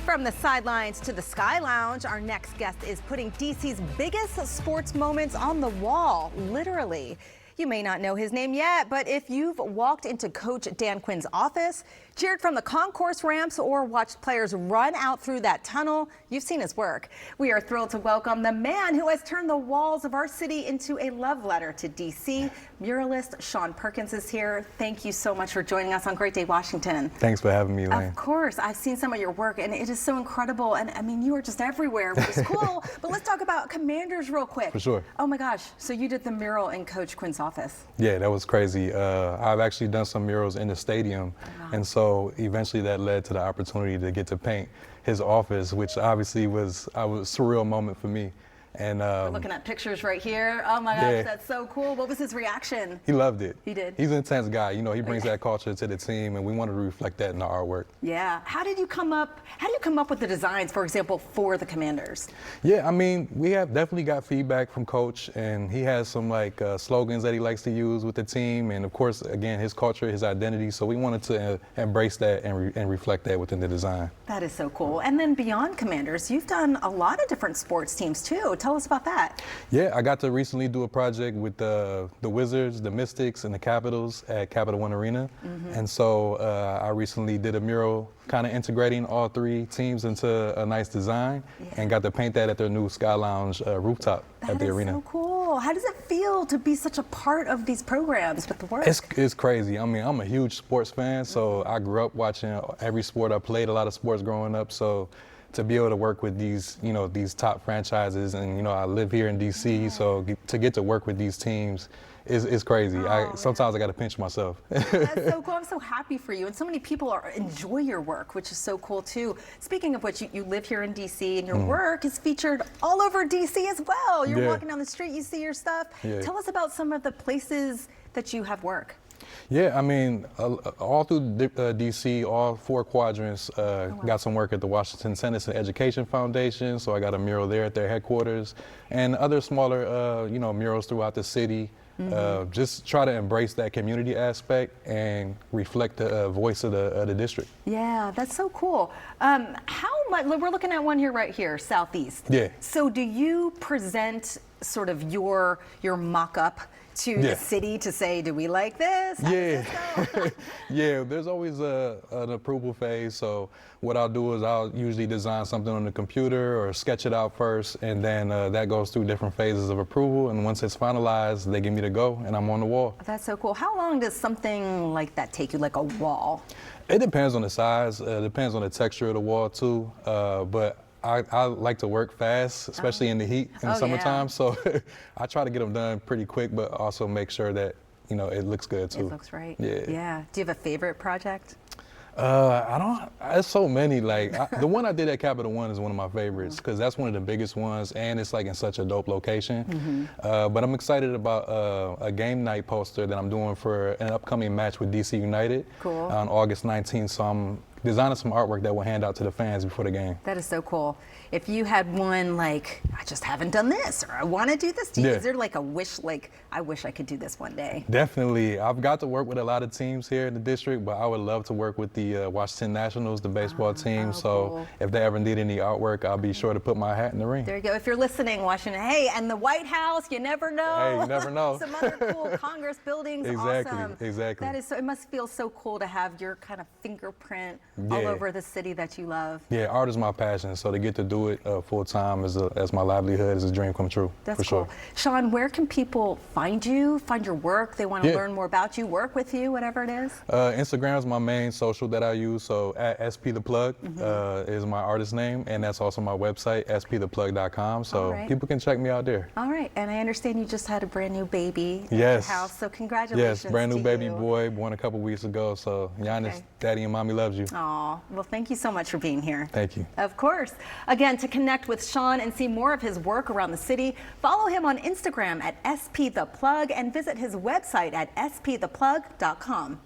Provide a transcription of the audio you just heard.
From the sidelines to the Sky Lounge, our next guest is putting DC's biggest sports moments on the wall, literally. You may not know his name yet, but if you've walked into Coach Dan Quinn's office, cheered from the concourse ramps, or watched players run out through that tunnel, you've seen his work. We are thrilled to welcome the man who has turned the walls of our city into a love letter to DC. Muralist Shawn Perkins is here. Thank you so much for joining us on Great Day, Washington. Thanks for having me, Elaine. Of course. I've seen some of your work, and it is so incredible. And I mean, you are just everywhere, which is cool. But let's talk about Commanders real quick. For sure. Oh my gosh. So you did the mural in Coach Quinn's office. Yeah, that was crazy. I've actually done some murals in the stadium. Wow. And so eventually that led to the opportunity to get to paint his office, which obviously was a surreal moment for me. And we're looking at pictures right here. Oh my gosh, yeah. That's so cool. What was his reaction? He loved it. He did? He's an intense guy. You know, he brings that culture to the team, and we wanted to reflect that in the artwork. Yeah. How do you come up with the designs, for example, for the Commanders? Yeah, I mean, we have definitely got feedback from Coach, and he has some slogans that he likes to use with the team, and of course, again, his culture, his identity. So we wanted to embrace that and reflect that within the design. That is so cool. And then beyond Commanders, you've done a lot of different sports teams too. Tell us about that. Yeah, I got to recently do a project with the Wizards, the Mystics, and the Capitals at Capital One Arena. Mm-hmm. And so I recently did a mural kind of integrating all three teams into a nice design, and got to paint that at their new Sky Lounge rooftop at the arena. That is so cool. How does it feel to be such a part of these programs with the work? It's crazy. I mean, I'm a huge sports fan, so I grew up watching every sport. I played a lot of sports growing up, so to be able to work with these, these top franchises, and I live here in DC, so to get to work with these teams is crazy. Sometimes I got to pinch myself. That's so cool. I'm so happy for you. And so many people enjoy your work, which is so cool too. Speaking of which, you live here in DC, and your work is featured all over DC as well. You're walking down the street, you see your stuff. Yeah. Tell us about some of the places that you have work. Yeah, I mean, all through DC, all four quadrants, got some work at the Washington Citizen Education Foundation, so I got a mural there at their headquarters, and other smaller, murals throughout the city. Mm-hmm. Just try to embrace that community aspect and reflect the voice of the district. Yeah, that's so cool. How much, we're looking at one here right here, Southeast. Yeah. So do you present sort of your mock-up to the city to say, do we like this? Yeah. Yeah, there's always an approval phase. So what I'll do is I'll usually design something on the computer or sketch it out first, and then that goes through different phases of approval. And once it's finalized, they give me the go, and I'm on the wall. That's so cool. How long does something like that take you, like a wall? It depends on the size. It depends on the texture of the wall too. But I like to work fast, especially in the heat in the summertime. So I try to get them done pretty quick, but also make sure that it looks good too. It looks right. Yeah. Yeah. Do you have a favorite project? I don't. There's so many. The one I did at Capital One is one of my favorites because that's one of the biggest ones, and it's in such a dope location. Mm-hmm. But I'm excited about a game night poster that I'm doing for an upcoming match with DC United on August 19th. So I'm designing some artwork that we'll hand out to the fans before the game. That is so cool. If you had one I just haven't done this, or I want to do this, is there a wish, I wish I could do this one day? Definitely. I've got to work with a lot of teams here in the district, but I would love to work with the Washington Nationals, the baseball team. So cool. If they ever need any artwork, I'll be sure to put my hat in the ring. There you go. If you're listening, Washington, hey, and the White House, you never know. Hey, you never know. Some other cool Congress buildings. Exactly, awesome. exactly. That is so, it must feel so cool to have your kind of fingerprint all over the city that you love. Yeah, art is my passion, so to get to do it full time as my livelihood is a dream come true. That's for cool. Sure. Sean, where can people find you, find your work? They want to learn more about you, work with you, whatever it is? Instagram is my main social that I use, so at @SPThePlug is my artist name, and that's also my website, sptheplug.com, so people can check me out there. All right, and I understand you just had a brand new baby at your house, so congratulations. Yes, brand new baby boy, born a couple weeks ago, so Giannis, daddy and mommy loves you. Aw, well, thank you so much for being here. Thank you. Of course. Again, to connect with Sean and see more of his work around the city, follow him on Instagram at sptheplug and visit his website at sptheplug.com.